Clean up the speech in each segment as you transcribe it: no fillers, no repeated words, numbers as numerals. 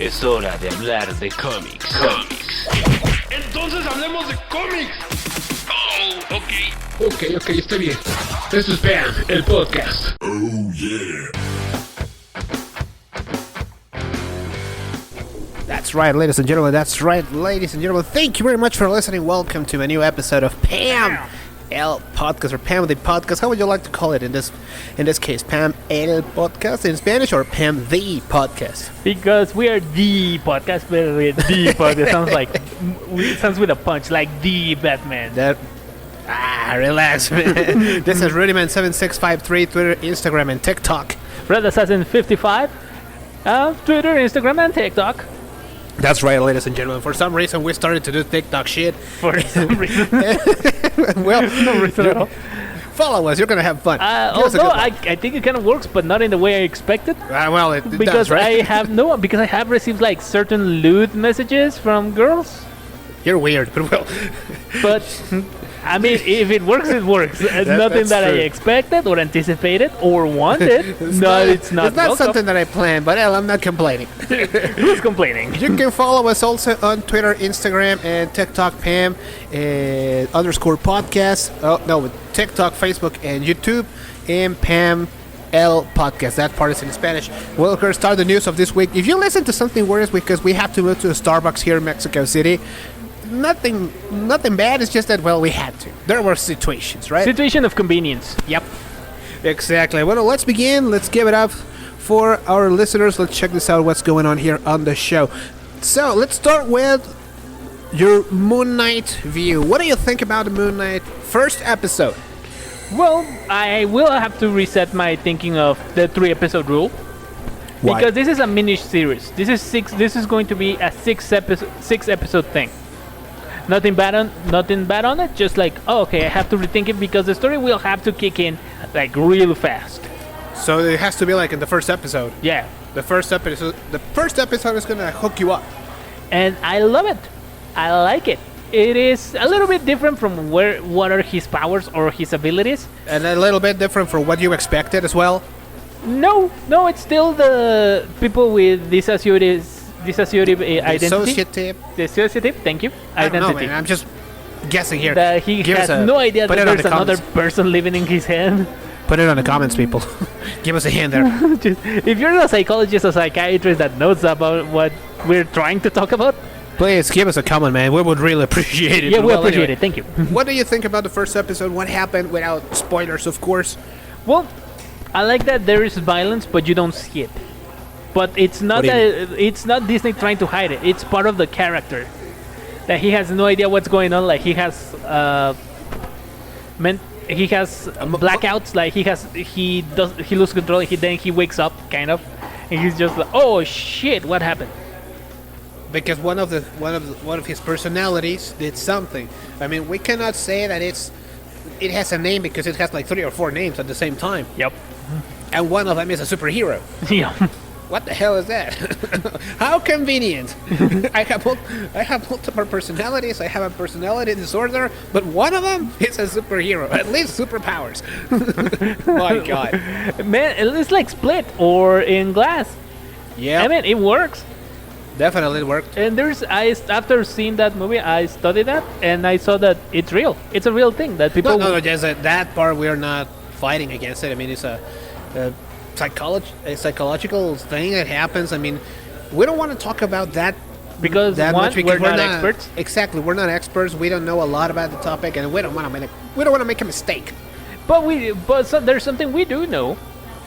Es hora de hablar de cómics. Entonces hablemos de cómics. Oh, ok. Ok, está bien. Esto es Pam, el podcast. Oh yeah. That's right, ladies and gentlemen. Thank you very much for listening. Welcome to a new episode of Pam El Podcast, or Pam the Podcast. How would you like to call it in this case? Pam El Podcast in Spanish, or Pam the Podcast? Because we are the podcast, but the podcast sounds with a punch, like the Batman. Relax, man. This is Rudyman7653, Twitter, Instagram, and TikTok. Red Assassin 55, Twitter, Instagram, and TikTok. That's right, ladies and gentlemen. For some reason, we started to do TikTok shit. For some reason. Well, no reason at all. Follow us. You're going to have fun. Although I think it kind of works, but not in the way I expected. It because does, right? I have received like certain lewd messages from girls. You're weird, but well. But I mean, if it works, it works. Nothing that I expected or anticipated or wanted. It's not It's not welcome. something that I planned, but hell, I'm not complaining. Who's complaining? You can follow us also on Twitter, Instagram, and TikTok, Pam _ podcast. Oh no, with TikTok, Facebook, and YouTube, and Pam El Podcast. That part is in Spanish. We'll start the news of this week. If you listen to something weird, because we have to move to a Starbucks here in Mexico City. Nothing bad. It's just that, well, we had to. There were situations, right? Situation of convenience. Yep. Exactly. Well, let's begin. Let's give it up for our listeners. Let's check this out, what's going on here on the show. So, let's start with your Moon Knight view. What do you think about the Moon Knight first episode? Well, I will have to reset my thinking of the 3-episode rule. Why? Because this is a mini series. This is going to be a 6-episode thing. Nothing bad on it. Just like, okay, I have to rethink it because the story will have to kick in like real fast. So it has to be like in the first episode. Yeah. The first episode is gonna hook you up. And I love it. I like it. It is a little bit different from what are his powers or his abilities. And a little bit different from what you expected as well. No, it's still the people with dissociative identity. Dissociative, thank you. I don't Identity. know, man. I'm just guessing here. That he has no idea that there's another person living in his head. Put it on the comments, people. Give us a hand there. If you're a psychologist or psychiatrist that knows about what we're trying to talk about, please give us a comment, man. We would really appreciate it. Yeah, we appreciate it. Thank you. What do you think about the first episode? What happened, without spoilers, of course? Well, I like that there is violence, but you don't see it. But it's not it's not Disney trying to hide it. It's part of the character that he has no idea what's going on. Like he has blackouts. Like he loses control. Then he wakes up kind of, and he's just like, oh shit, what happened? Because one of his personalities did something. I mean, we cannot say that it has a name because it has like 3 or 4 names at the same time. Yep. And one of them is a superhero. Yeah. What the hell is that? How convenient! I have multiple personalities. I have a personality disorder, but one of them is a superhero. At least superpowers. My God, man, it's like Split or in Glass. Yeah, I mean, it works. Definitely worked. And after seeing that movie, I studied that and I saw that it's real. It's a real thing that people. No, just that part we are not fighting against it. I mean, it's a psychological thing that happens. I mean, we don't want to talk about that because we're not experts. Exactly, we're not experts. We don't know a lot about the topic, and we don't want to make a mistake. But there's something we do know.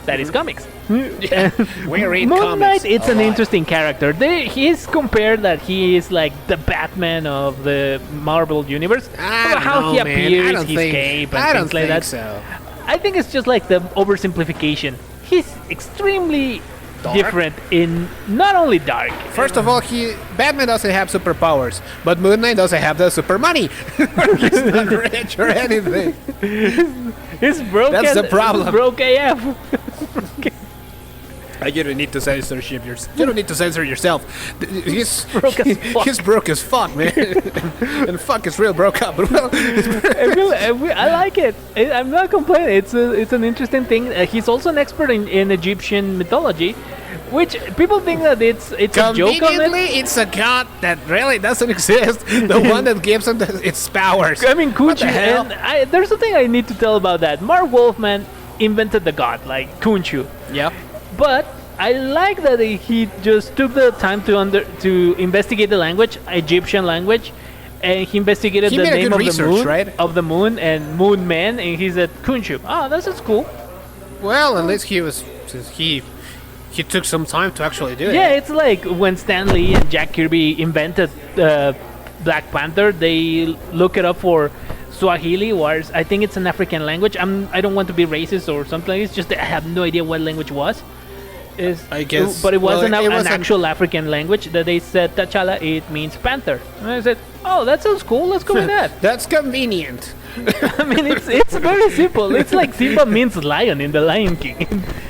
That is comics. Yeah, we read Moon comics. Knight, it's an interesting character. He's compared that he is like the Batman of the Marvel universe. How he appears, his cape, and things like that. So. I think it's just like the oversimplification. He's extremely different in not only dark. First of all, Batman doesn't have superpowers, but Moon Knight doesn't have the super money. He's not rich or anything. He's broke. That's the problem. Broke AF. You don't need to censor You don't need to censor yourself. He's broke as fuck, man. And fuck is real broke up. But well, I like it. I'm not complaining. It's an interesting thing. He's also an expert in Egyptian mythology, which people think that it's a joke on Conveniently, it. it's a god that really doesn't exist. The one that gives him its powers. I mean, What the Khonshu, hell? and there's something I need to tell about that. Mark Wolfman invented the god, like Khonshu. Yeah. But I like that he just took the time to investigate the language, Egyptian language, and he investigated He the made a name good of research, the moon, right? of the moon and moon man, and he said Khonshu. Oh, that's cool. Well, at least he took some time to actually do it. Yeah, it's like when Stan Lee and Jack Kirby invented Black Panther. They look it up for Swahili, or I think it's an African language. I don't want to be racist or something. It's just that I have no idea what language was. I guess. But it wasn't Well, it an wasn't- actual African language. That they said T'Challa, it means panther. And I said, oh, that sounds cool. Let's go with that. That's convenient. I mean, it's very simple. It's like Simba means lion in The Lion King.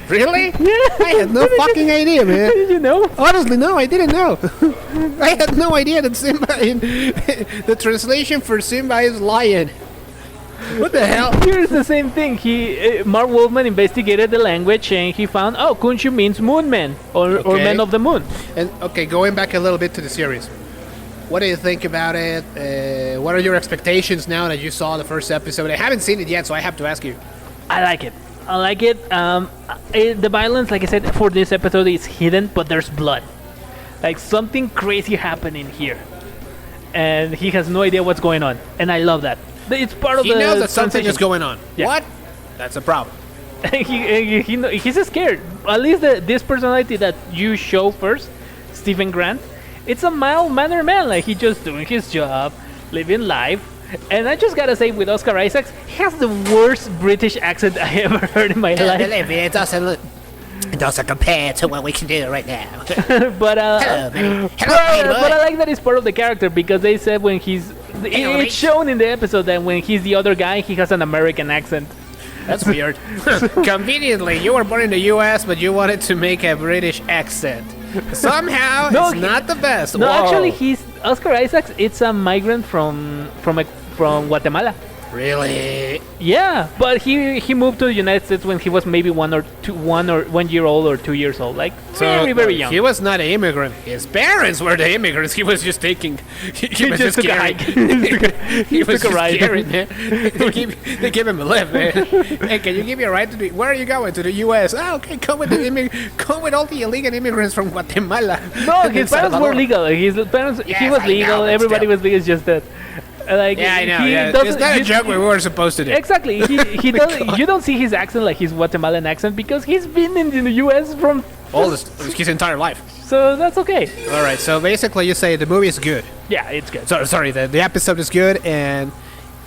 Really? Yeah. I had no fucking idea, man. Did you know? Honestly, no, I didn't know. I had no idea that Simba in the translation for Simba is lion. What the hell? Here's the same thing. Mark Wolfman investigated the language and he found, oh, Khonshu means moon man or Okay. man of the moon. And okay, going back a little bit to the series, what do you think about it? What are your expectations now that you saw the first episode? I haven't seen it yet, so I have to ask you. I like it. The violence, like I said, for this episode is hidden, but there's blood. Like something crazy happening here. And he has no idea what's going on. And I love that. It's part of He the knows that something is transition. going on. Yeah. What? That's a problem. He's scared. At least this personality that you show first, Stephen Grant, it's a mild-mannered man. Like he just doing his job, living life. And I just gotta say, with Oscar Isaacs, he has the worst British accent I ever heard in my life. Believe me, it doesn't compare to what we can do right now. But Hello, man. but Hello, I like that it's part of the character because they said when he's Hello, mate. it's shown in the episode that when he's the other guy, he has an American accent. That's weird. Conveniently, you were born in the U.S., but you wanted to make a British accent. Somehow, No, it's not the best. No, Whoa. actually, he's Oscar Isaacs. It's a migrant from Guatemala. Really? Yeah, but he moved to the United States when he was maybe 1 year old or 2 years old, like very young. He was not an immigrant. His parents were the immigrants. He was just taking. He was just took a carrying- hike. He was took a just ride. carrying, man. They give him a lift, man. Hey, can you give me a ride to the? Where are you going? To the U.S. Oh, okay, come with come with all the illegal immigrants from Guatemala. No, And his El parents were Salvador. legal. His parents, he Yes, was I legal. know, but Everybody still. was legal. It's just that, like, Yeah, I know. he Yeah. doesn't- It's not a you- joke we were supposed to do. Exactly. He doesn't. You don't see his accent like his Guatemalan accent because he's been in the U.S. from. All his entire life. So that's okay. All right. So basically, you say the movie is good. Yeah, it's good. Sorry, the episode is good, and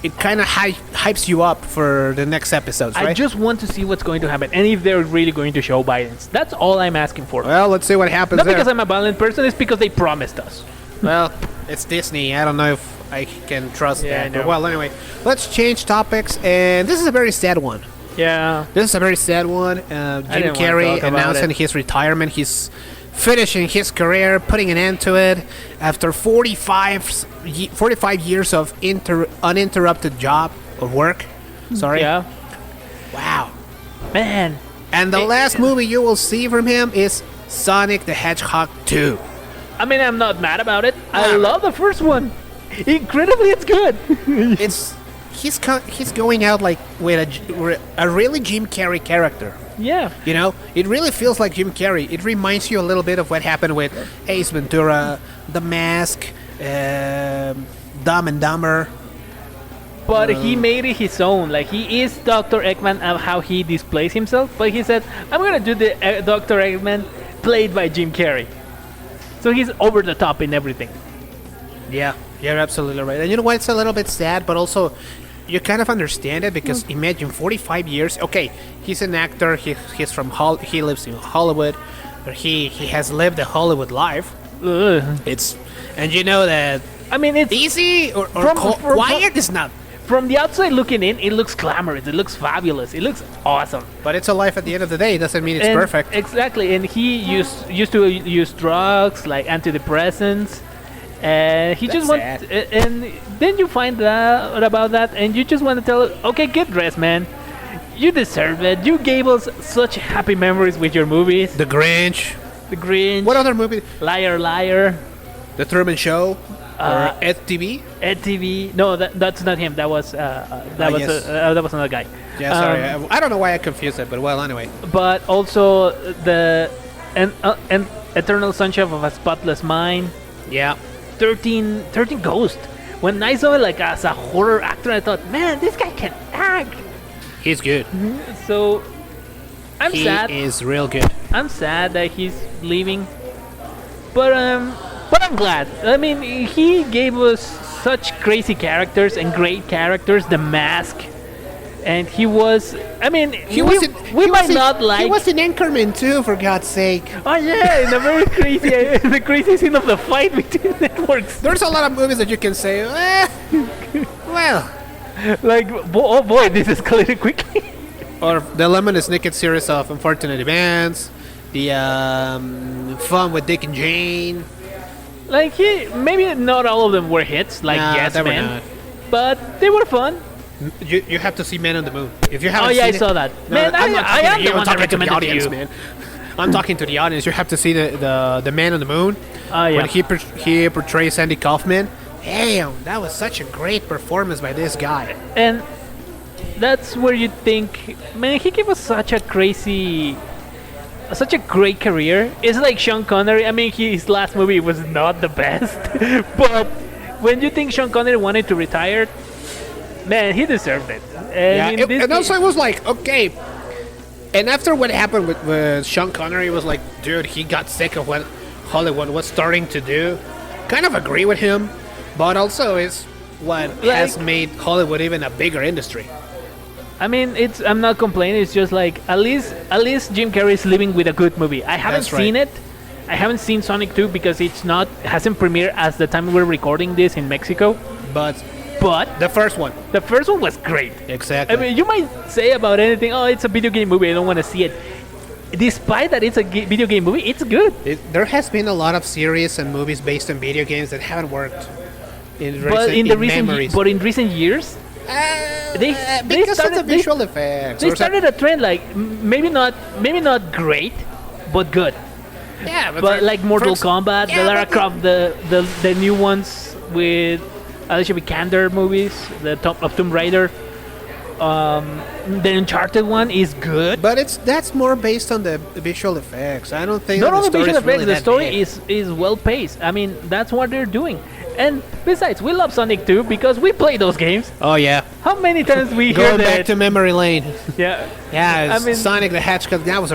it kind of hypes you up for the next episodes, right? I just want to see what's going to happen and if they're really going to show violence. That's all I'm asking for. Well, let's see what happens Not there. because I'm a violent person, it's because they promised us. Well, it's Disney. I don't know if I can trust Yeah, I that. But know. well, anyway, let's change topics, and this is a very sad one. Yeah. This is a very sad one. Jim didn't wanna Carrey talk about announcing it. his retirement. He's finishing his career, putting an end to it after 45 years of uninterrupted job or work. Sorry. Yeah. Wow. Man. And the last movie you will see from him is Sonic the Hedgehog 2. I mean, I'm not mad about it. I Yeah. love the first one. Incredibly, it's good. He's going out like with a really Jim Carrey character. Yeah. You know, it really feels like Jim Carrey. It reminds you a little bit of what happened with Ace Ventura, The Mask, Dumb and Dumber. But he made it his own. Like, he is Dr. Eggman of how he displays himself. But he said, I'm going to do the Dr. Eggman played by Jim Carrey. So he's over the top in everything. Yeah, you're absolutely right. And you know what? It's a little bit sad, but also you kind of understand it because imagine 45 years. Okay, he's an actor. He's from he lives in Hollywood, or he has lived a Hollywood life. Ugh. And you know that I mean, it's easy or From- quiet is not. from the outside looking in, it looks glamorous. It looks fabulous. It looks awesome. But it's a life at the end of the day. It doesn't mean it's And- perfect. Exactly. And he used to use drugs like antidepressants. And he just That's wants, and then you find out about that, and you just want to tell, okay, get dressed, man. You deserve it. You gave us such happy memories with your movies. The Grinch. The Grinch. What other movie? Liar, Liar. The Truman Show. Or Ed TV. Ed TV. No, that's not him. That was yes. that was another guy. Yeah, sorry. I don't know why I confused it, but well, anyway. But also the and Eternal Sunshine of a Spotless Mind. Yeah. 13 Ghost. When I saw it like as a horror actor, I thought, man, this guy can act. He's good. So I'm sad. He is real good. I'm sad that he's leaving, but I'm glad. I mean, he gave us such crazy characters and great characters. The Mask, and he was. I mean, He we was in, we he might was in- not like. He was in Anchorman too, for God's sake. Oh yeah, in the very crazy, the crazy scene of the fight between networks. There's a lot of movies that you can say, well, Like, oh boy, this escalated quickly. or the Lemon Snicket series of Unfortunate Events, the Fun with Dick and Jane. Like maybe not all of them were hits, like Nah, Yes they were Man, not. but they were fun. You have to see Man on the Moon. If you haven't Oh yeah, I seen saw it, that. No, Man, I'm not I talking am to you, the I'm one that talking to the recommended to audience, you. man. I'm talking to the audience. You have to see the Man on the Moon. Oh yeah. When he portrays Andy Kaufman. Damn, that was such a great performance by this guy. And that's where you think, man, he gave us such a great career. It's like Sean Connery. I mean, his last movie was not the best, but when you think Sean Connery wanted to retire, man, he deserved it. And in this and also ca- it was like, okay. And after what happened with Sean Connery, it was like, dude, he got sick of what Hollywood was starting to do. Kind of agree with him, but also it's what has made Hollywood even a bigger industry. I mean, I'm not complaining. It's just like at least Jim Carrey is living with a good movie. I haven't That's right. seen it. I haven't seen Sonic 2 because hasn't premiered as the time we're recording this in Mexico. But But the first one, the first one was great. exactly. I mean, you might say about anything, oh, it's a video game movie, I don't want to see it. Despite that it's a video game movie, it's good. There has been a lot of series and movies based on video games that haven't worked in But memories. in recent years, they because started- of the visual effects. they or started a trend like maybe not great, but good. yeah, But like Mortal Kombat, yeah, the Lara but Croft, the new ones with Alicia Vikander movies, the Top of Tomb Raider. The Uncharted one is good. But that's more based on the visual effects. I don't think Not that only the visual story effects, is the really story that big. is well paced. I mean, that's what they're doing. And besides, we love Sonic 2 because we play those games. Oh yeah, How many times we hear going that? back to memory lane. Yeah, Yeah, I mean- Sonic the Hedgehog. That was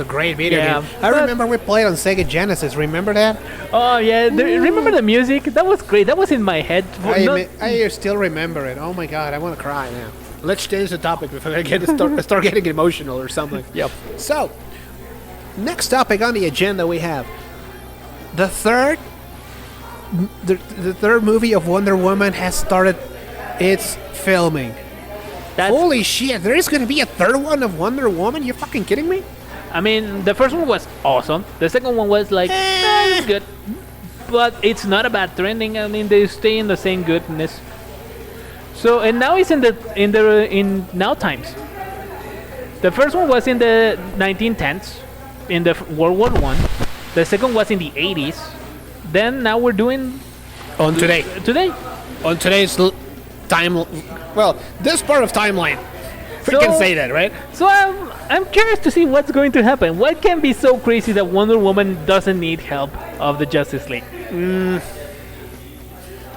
a great video Yeah, game. I but- remember we played on Sega Genesis. Remember that? Oh yeah, remember the music? That was great. That was in my head. I still remember it. Oh my god, I want to cry now. Let's change the topic before I start getting emotional or something. Yep. So, next topic on the agenda we have the third movie of Wonder Woman has started its filming. That's, Holy shit! There is gonna be a third one of Wonder Woman? You fucking kidding me? I mean, the first one was awesome. The second one was like, it's good, but it's not a bad trending. I mean, they stay in the same goodness. So, and now it's in now times. The first one was in the 1910s, in the World War One. The second was in the 80s. Then now we're doing On today. On today's time. Well, this part of timeline. We So- can say that, right? So I'm curious to see what's going to happen. What can be so crazy that Wonder Woman doesn't need help of the Justice League?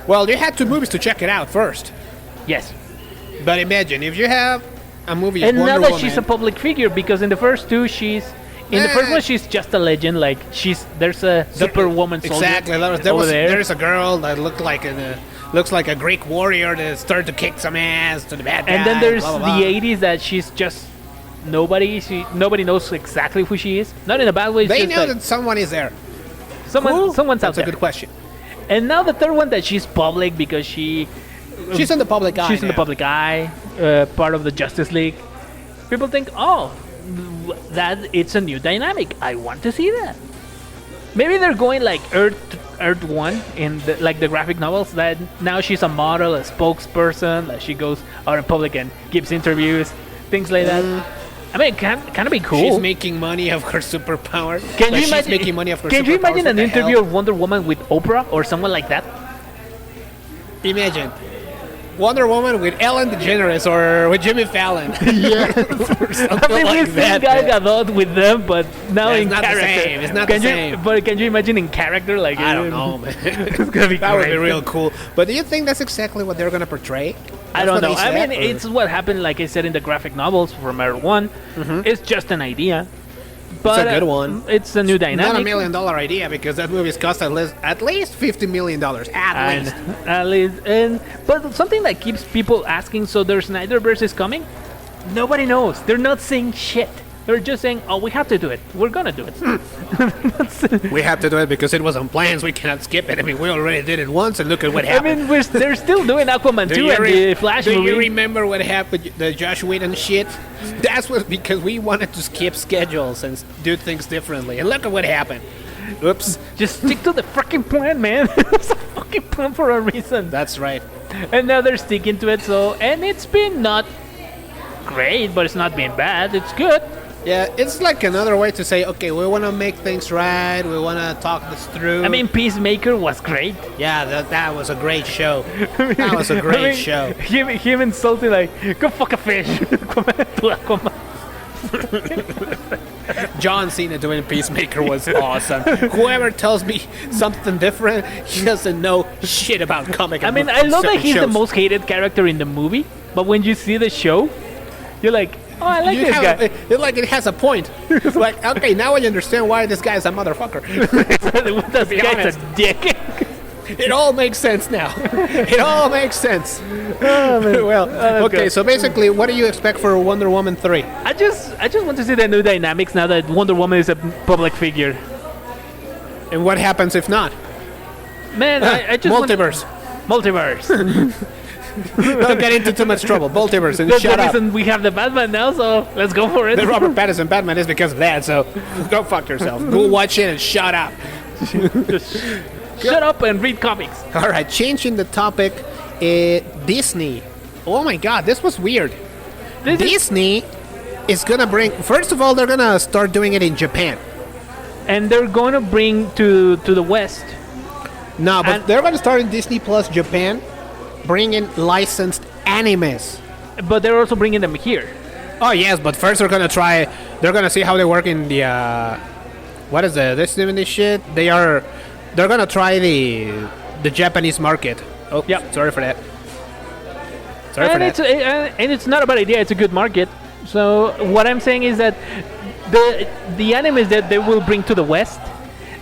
Well, you had two movies to check it out first. Yes. But imagine if you have a movie of And Wonder now that Woman. she's a public figure, because in the first two in the first one she's just a legend. Like there's a Superwoman soldier Exactly. There's a girl that looks like a Greek warrior that started to kick some ass to the bad guy. and then there's blah, blah, the blah. 80s that she's just nobody. Nobody knows exactly who she is. Not in a bad way. It's They just know like that someone is there. someone's out That's a there. good question. And now the third one that she's public because she's She's in the public eye. in the now. public eye, part of the Justice League. People think, oh, that it's a new dynamic. I want to see that. Maybe they're going like Earth One in the graphic novels. That now she's a model, a spokesperson. Like she goes out in public and gives interviews, things like that. I mean, can it be cool? She's making money of her superpower. Can you She's imagine? making money of her Can you superpowers. imagine What an the interview hell? of Wonder Woman with Oprah or someone like that? Imagine Wonder Woman with Ellen DeGeneres or with Jimmy Fallon. Yeah, or something I mean, like we've seen that. Gal Gadot with them, but now It's in not the character. same. It's not can the you, same. But can you imagine in character? Like I don't know, man. It's gonna be That would be great. real cool. But do you think that's exactly what they're gonna portray? I That's don't what know. they I said, mean, or- it's what happened, like I said, in the graphic novels from Earth 1. It's just an idea. But good one. It's a new dynamic. not $1 million idea because that movie's cost at least $50 million at least. But something that keeps people asking, so their Snyderverse is coming? Nobody knows. They're not saying shit. They're just saying, oh, we have to do it. We're gonna do it. We have to do it because it was on plans. We cannot skip it. I mean, we already did it once, and look at what I happened. mean, they're still doing Aquaman 2 and the Flash do movie. you remember what happened? The Josh Whedon shit. That's what because we wanted to skip schedules and do things differently. And look at what happened. Oops. Just stick to the freaking plan, man. It's a fucking plan for a reason. That's right. And now they're sticking to it. So, and it's been not great, but it's not been bad. It's good. Yeah, it's like another way to say, okay, we want to make things right. We want to talk this through. I mean, Peacemaker was great. yeah, that was a great show. That was a great I mean, show. Him insulting like, go fuck a fish. Aquaman. John Cena doing Peacemaker was awesome. Whoever tells me something different, he doesn't know shit about comic. I mean, I love that he's the most hated character in the movie, but when you see the show, you're like, oh, I like this guy. It's like it has a point. It's like, okay, now I understand why this guy's a motherfucker. This be guy's honest. a dick. It all makes sense now. It all makes sense. Well, okay, good. so basically, what do you expect for Wonder Woman 3? I just want to see the new dynamics now that Wonder Woman is a public figure. And what happens if not? Man, I just Multiverse. Multiverse. Don't get into too much trouble. Multiverse and That's shut the up. reason we have the Batman now, so let's go for it. The Robert Pattinson Batman is because of that, so go fuck yourself. Go watch it and shut up. Just shut up and read comics. All right, changing the topic. Disney. Oh my God, this was weird. This is, Disney is gonna bring. First of all, they're gonna start doing it in Japan. and they're going to bring to the West. No, but And- they're gonna start in Disney Plus Japan, bringing licensed animes. But they're also bringing them here. Oh yes, but first they're gonna try. They're gonna see how they work in the. What is this name in this shit? They're gonna try the Japanese market. Oh, Yep. Sorry for that. Sorry for And that. and it's not a bad idea. It's a good market. So what I'm saying is that the animes that they will bring to the West,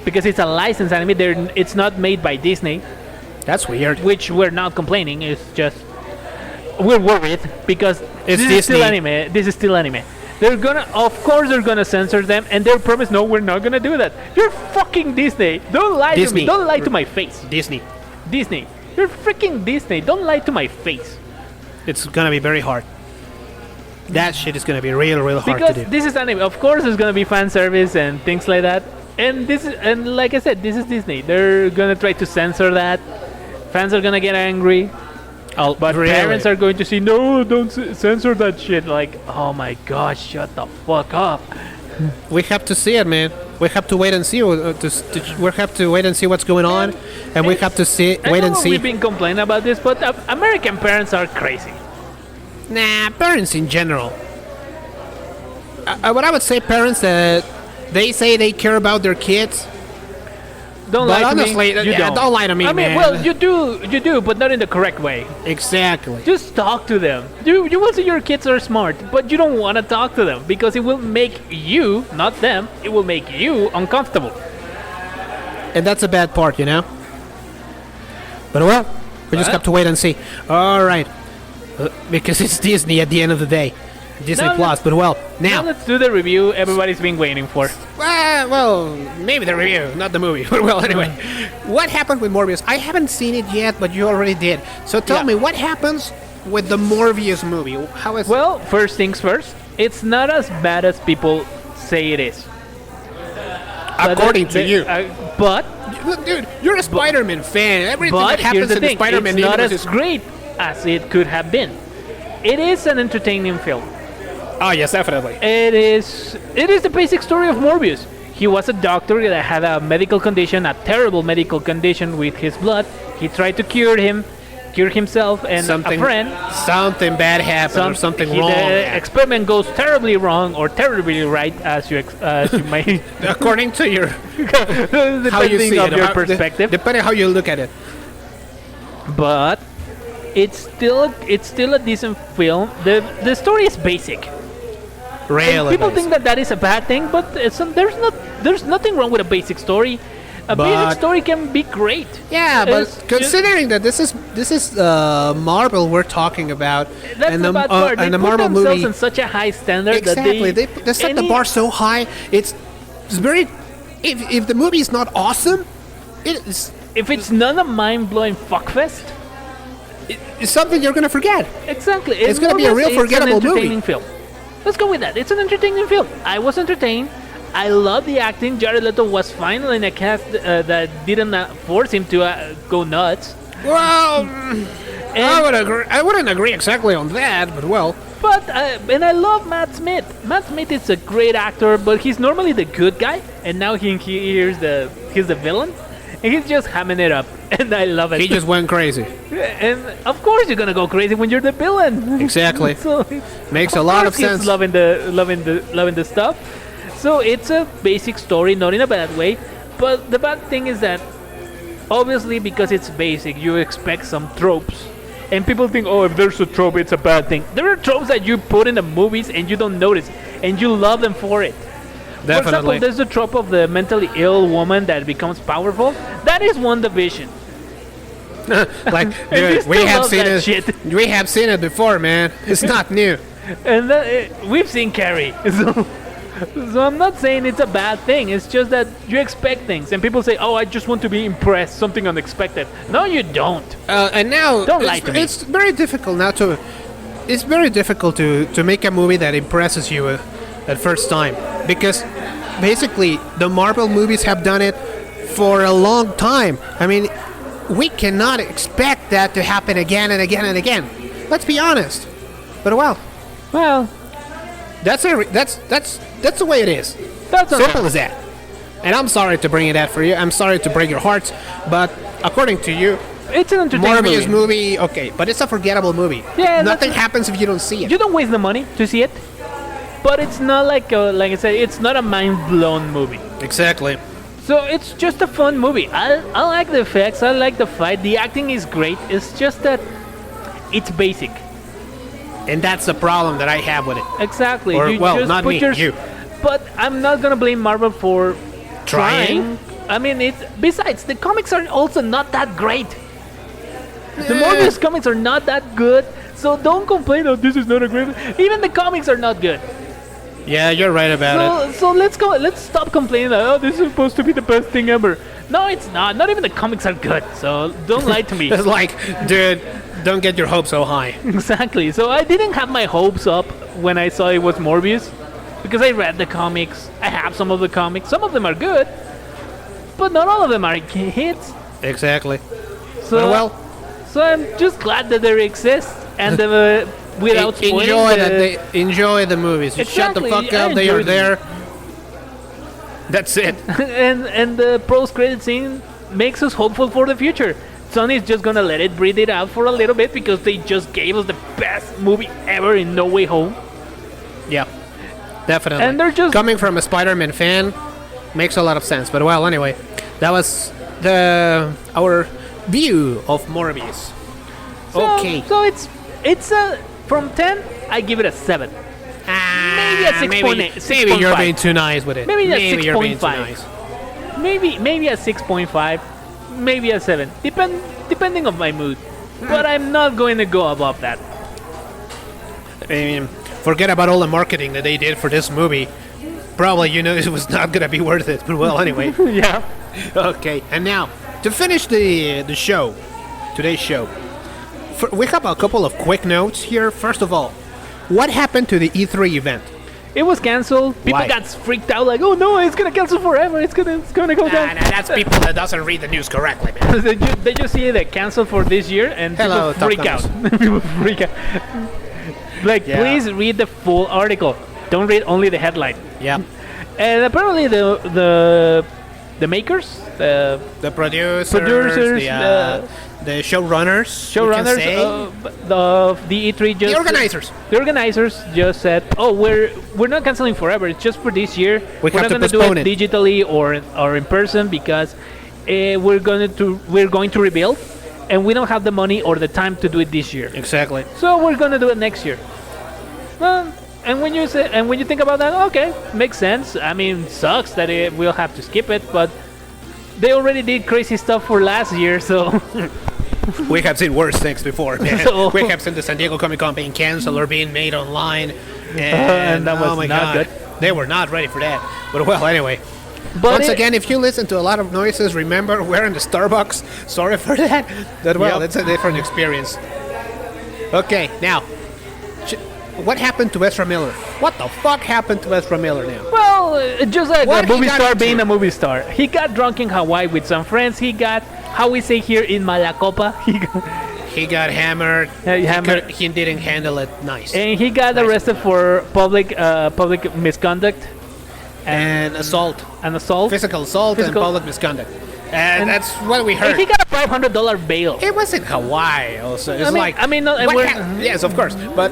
because it's a licensed anime, it's not made by Disney, That's weird. which we're not complaining. It's just we're worried because It's this is still Disney. anime. This is still anime. Of course, they're gonna censor them, and they promise, no, we're not gonna do that. You're fucking Disney. Don't lie to Disney. me. Don't lie to my face. Disney. Disney. You're freaking Disney. Don't lie to my face. It's gonna be very hard. That shit is gonna be real hard Because to do. this is anime. Of course, there's gonna be fan service and things like that. And like I said, this is Disney. They're gonna try to censor that. Fans are gonna get angry. But Really? parents are going to see, no, don't censor that shit. Like, oh my gosh, shut the fuck up. We have to see it, man. We have to wait and see. We have to wait and see what's going on, and we have to wait and see. We've been complaining about this, but American parents are crazy. Nah, parents in general. What I would say, parents that they say they care about their kids. Don't But lie to honestly, me. You yeah, don't lie to me, I mean, man. well, you do, but not in the correct way. Exactly. Just talk to them. You will see your kids are smart, but you don't want to talk to them because it will make you, not them, it will make you uncomfortable. And that's a bad part, you know. But well, we just have to wait and see. All right, because it's Disney at the end of the day, Disney Now Plus. But well, Now now, let's do the review everybody's been waiting for. well, maybe the review, not the movie. But well, anyway, what happened with Morbius? I haven't seen it yet, but you already did. So tell Yeah. me, what happens with the Morbius movie? How is? Well, first things first, it's not as bad as people say it is. according to you, But dude, you're a Spider-Man fan. Everything But that here's happens the in the thing, Spider-Man it's not universe as is great as it could have been. It is an entertaining film. Oh yes, definitely. It is the basic story of Morbius. He was a doctor that had a medical condition, a terrible medical condition with his blood. He tried to cure himself, and a friend. Something bad happened, or something wrong. The experiment goes terribly wrong or terribly right, as you might. According to your Depending how you see of it, your perspective. depending how you look at it. But it's still a decent film. The story is basic. Really, People think that is a bad thing, but there's nothing wrong with a basic story. A basic story can be great. Yeah, but It's considering that this is Marvel we're talking about, that's and the bad part. They and the put Marvel themselves movie, in such a high standard exactly, that they set the bar so high. It's very. If the movie is not awesome, it's if it's not a mind-blowing fuckfest, it's something you're gonna forget. exactly, It's gonna be a real forgettable it's an movie. entertaining film. Let's go with that. It's an entertaining film. I was entertained. I love the acting. Jared Leto was finally in a cast that didn't force him to go nuts. Well, I wouldn't agree exactly on that, but well. But and I love Matt Smith. Matt Smith is a great actor, but he's normally the good guy, and now he's the villain, and he's just hamming it up, and I love it. He just went crazy. And of course you're gonna go crazy when you're the villain. Exactly. So Makes a lot of he's sense. loving the stuff. So it's a basic story, not in a bad way. But the bad thing is that obviously because it's basic, you expect some tropes. And people think, oh, if there's a trope, it's a bad thing. There are tropes that you put in the movies and you don't notice, and you love them for it. For example, Definitely. there's the trope of the mentally ill woman that becomes powerful. That is WandaVision. Like, And you dude, we still have love seen that it. shit. We have seen it before, man. It's not new. And we've seen Carrie. So I'm not saying it's a bad thing. It's just that you expect things. And people say, oh, I just want to be impressed. Something unexpected. No, you don't. And now Don't lie to me. It's very difficult now to. It's very difficult to make a movie that impresses you at first time, because basically the Marvel movies have done it for a long time. I mean, we cannot expect that to happen again and again and again. Let's be honest. But well, that's the way it is. That's okay. Simple as that. And I'm sorry to bring it out for you. I'm sorry to break your hearts, but according to you, It's an entertaining Morbius movie. movie, okay, but it's a forgettable movie. Yeah, Nothing happens if you don't see it. You don't waste the money to see it. But it's not like I said, it's not a mind-blown movie. Exactly. So it's just a fun movie. I like the effects. I like the fight. The acting is great. It's just that it's basic. And that's the problem that I have with it. Exactly. Or, You well, just not put me, you. But I'm not gonna blame Marvel for Trying? I mean, besides the comics are also not that great. The Morbius comics are not that good. So don't complain. Oh, this is not a great. Even the comics are not good. Yeah, you're right about it. So let's go. Let's stop complaining that oh, this is supposed to be the best thing ever. No, it's not. Not even the comics are good. So don't lie to me. It's like, dude, don't get your hopes so high. Exactly. So I didn't have my hopes up when I saw it was Morbius, because I read the comics. I have some of the comics. Some of them are good, but not all of them are hits. Exactly. So But well, so I'm just glad that they exist, and without spoiling enjoy the movies. Shut the Exactly, fuck I up. They are enjoyed them. there. That's it. and the post-credit scene makes us hopeful for the future. Sony's just gonna let it breathe it out for a little bit because they just gave us the best movie ever in No Way Home. Yeah, definitely. And they're just coming from a Spider-Man fan makes a lot of sense. But well, anyway, that was our view of Morbius. Okay. So it's a from 10. I give it a 7. Maybe a 6.8. Maybe you're 6.5. being too nice with it. Maybe a you're being too 6.5. nice. Maybe a 6.5. Maybe a 7. Depending on my mood. But I'm not going to go above that. I mean, forget about all the marketing that they did for this movie. Probably, it was not gonna be worth it. But well, anyway. Yeah. Okay, and now to finish the show, today's show, we have a couple of quick notes here. First of all, what happened to the E3 event? It was canceled. People Why? got freaked out like, oh no, it's gonna cancel forever. It's gonna go down. That's people that doesn't read the news correctly, man. They just see that canceled for this year and Hello, people freak Top out. Gunners. People freak out. Like, Yeah. please read the full article. Don't read only the headline. Yeah. And apparently the makers, The producers, Producers, the showrunners, showrunners of the E3 just the organizers. just said, "Oh, we're not canceling forever. It's just for this year. We We're have not to going to do postpone it it." digitally or in person because we're going to rebuild, and we don't have the money or the time to do it this year. Exactly. So we're going to do it next year." Well, and when you think about that, okay, makes sense. I mean, sucks that we'll have to skip it, but they already did crazy stuff for last year, so. We have seen worse things before, man. So- We have seen the San Diego Comic Con being canceled or being made online, And that was oh my not God, good. They were not ready for that. But well, anyway. But Once again, if you listen to a lot of noises, remember we're in the Starbucks. Sorry for that. Well, Yep. it's a different experience. Okay, now, what happened to Ezra Miller? What the fuck happened to Ezra Miller now? Well, just like What a he movie got star into? being a movie star. He got drunk in Hawaii with some friends. He got, how we say here in Malacopa, He got hammered. hammered. He didn't handle it nice. and he got arrested for public misconduct And assault. and assault. Physical assault and Physical- public misconduct. And And- that's what we And heard. he got a $500 bail. It was in Hawaii also. It's like no, and what we're- yes, of course. But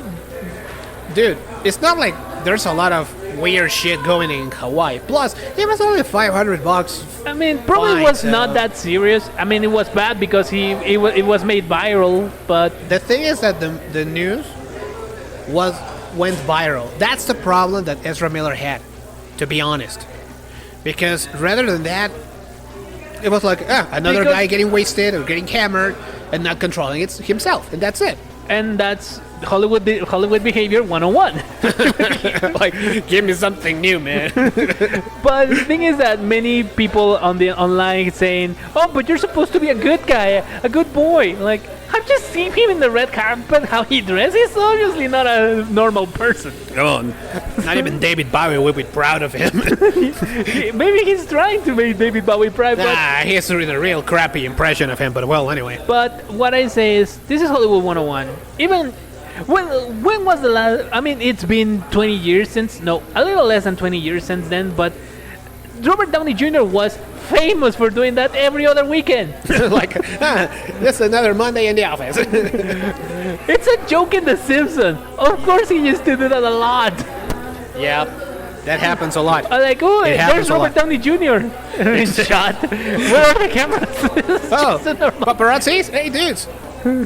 dude, it's not like there's a lot of weird shit going in Hawaii. Plus, it was only $500. I mean, probably Fine, was so- not that serious. I mean, it was bad because it was made viral, but The thing is that the news went viral. That's the problem that Ezra Miller had, to be honest. Because rather than that, it was like another Because- guy getting wasted or getting hammered and not controlling it himself, and that's it. and that's Hollywood behavior 101. Like, give me something new, man. But the thing is that many people on the online saying, "Oh, but you're supposed to be a good guy, a good boy." Like, I've just seen him in the red carpet, how he dresses. He's obviously not a normal person. Come on. Not even David Bowie would be proud of him. Maybe he's trying to make David Bowie proud, but He's doing a real crappy impression of him, but well, anyway. But what I say is, this is Hollywood 101. Even when was the last? I mean, it's been 20 years since. No, a little less than 20 years since then. But Robert Downey Jr. was famous for doing that every other weekend. Like, this is another Monday in the office. It's a joke in The Simpsons. Of course, he used to do that a lot. Yeah, that happens a lot. I'm like, oh, It happens there's a Robert lot. Downey Jr. in shot. Where are the cameras? It's Oh, just a normal- paparazzis? Hey, dudes.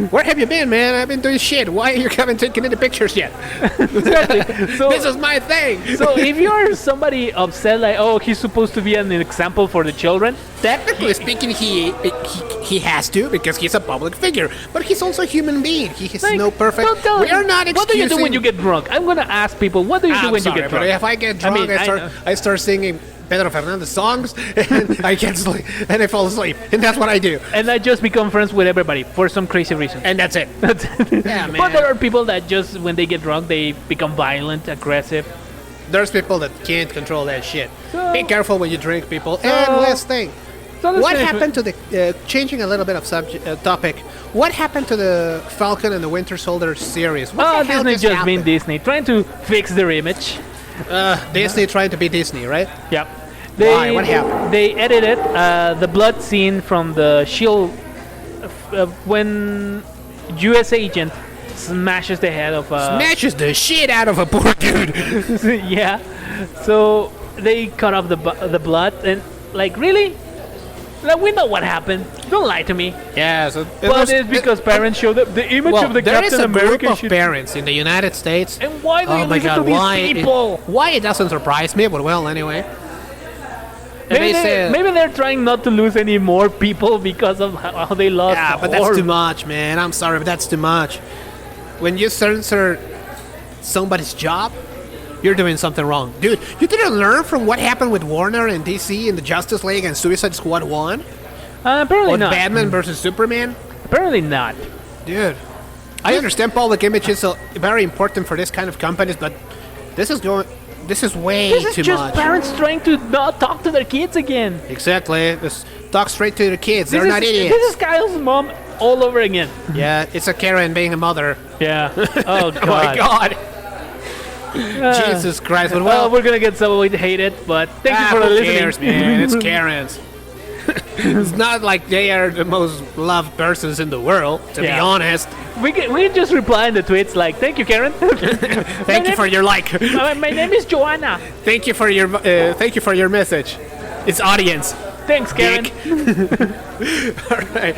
Where have you been, man? I've been doing shit. Why you haven't taken any pictures yet? Exactly. So, This is my thing. so if you're somebody upset, like, oh, he's supposed to be an example for the children, Technically speaking, he has to because he's a public figure, but he's also a human being. He is like, no perfect. don't tell We him, are not excusing. What do you do when you get drunk? I'm gonna ask people, what do you do I'm when sorry, you get but drunk? if I get drunk, mean, I start singing Pedro Fernandez songs, and I can't sleep, and I fall asleep, and that's what I do, And I just become friends with everybody for some crazy reason. and that's it. Yeah, But man. there are people that just, when they get drunk, they become violent, aggressive. There's people that can't control that shit. So- Be careful when you drink, people. And last thing, So let's what finish happened to the changing a little bit of topic? What happened to the Falcon and the Winter Soldier series? What Oh, the hell Disney just being happened? Disney, trying to fix their image. Disney trying to be Disney, right? Yep. Why? What happened? They edited the blood scene from the Shield when U.S. agent smashes the head of Smashes the shit out of a poor dude. yeah. So they cut off the blood and like really, like we know what happened. Don't lie to me. Yeah, so But it's because parents showed up the image of the there is Captain a group America. of parents in the United States. And why do Oh you my listen God, to these why? people? Why it doesn't surprise me, but well, anyway. And Maybe, they say, maybe they're trying not to lose any more people because of how they lost. yeah, but that's Thor. too much, man. I'm sorry, but that's too much. When you censor somebody's job, you're doing something wrong. Dude, you didn't learn from what happened with Warner and DC and the Justice League and Suicide Squad 1? Apparently Or not. Batman versus Superman? Apparently not. Dude, I understand public image is very important for this kind of companies, but this is way This is too just much. parents trying to not talk to their kids again. Exactly. Just talk straight to the kids. They're This not is, idiots. This is Kyle's mom all over again. Yeah, it's a Karen being a mother. Yeah. Oh god. Oh my god. Jesus Christ. But Well, well, we're gonna get so hated, but thank you for who listening. cares, man? It's Karens. It's not like they are the most loved persons in the world, to be Yeah. honest. We just reply in the tweets like, thank you, Karen. Thank you for your like. My name is Joanna. Thank you for your message. It's audience. Thanks, Karen. All right,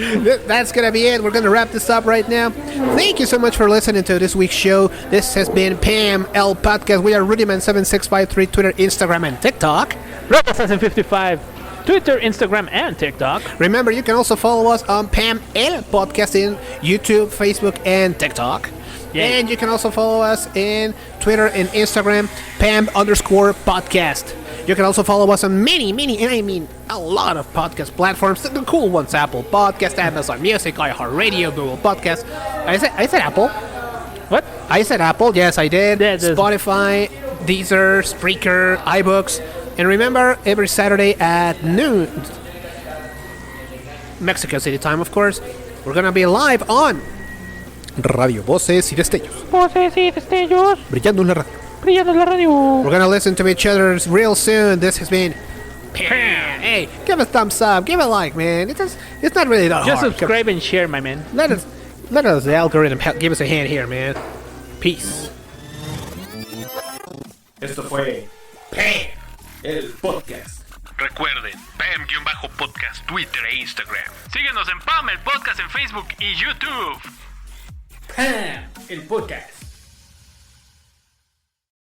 that's gonna be it. We're gonna wrap this up right now. Thank you so much for listening to this week's show. This has been Pam L Podcast. We are Rudyman7653, Twitter, Instagram, and TikTok. Assassin55, Twitter, Instagram, and TikTok. Remember, you can also follow us on Pam L Podcast in YouTube, Facebook, and TikTok. Yay. And you can also follow us in Twitter and Instagram, Pam_podcast. You can also follow us on many, and I mean a lot of podcast platforms. The cool ones: Apple Podcast, Amazon Music, iHeartRadio, Google Podcast. I said Apple. What? I said Apple. Yes, I did. Yeah, there's- Spotify, Deezer, Spreaker, iBooks. And remember, every Saturday at noon, Mexico City time, of course, we're gonna be live on Radio Voces y Destellos. Voces y destellos, Brillando en la radio. brillando en la radio. We're gonna listen to each other real soon. This has been Pam. Hey, give us a thumbs up, give a like, man. It's not really that Just hard. subscribe and share, my man. Let us, the algorithm give us a hand here, man. Peace. Esto fue Pam, el podcast. Recuerden, Pam-podcast, Twitter e Instagram. Síguenos en Pam, el podcast en Facebook y YouTube. Pam, el podcast.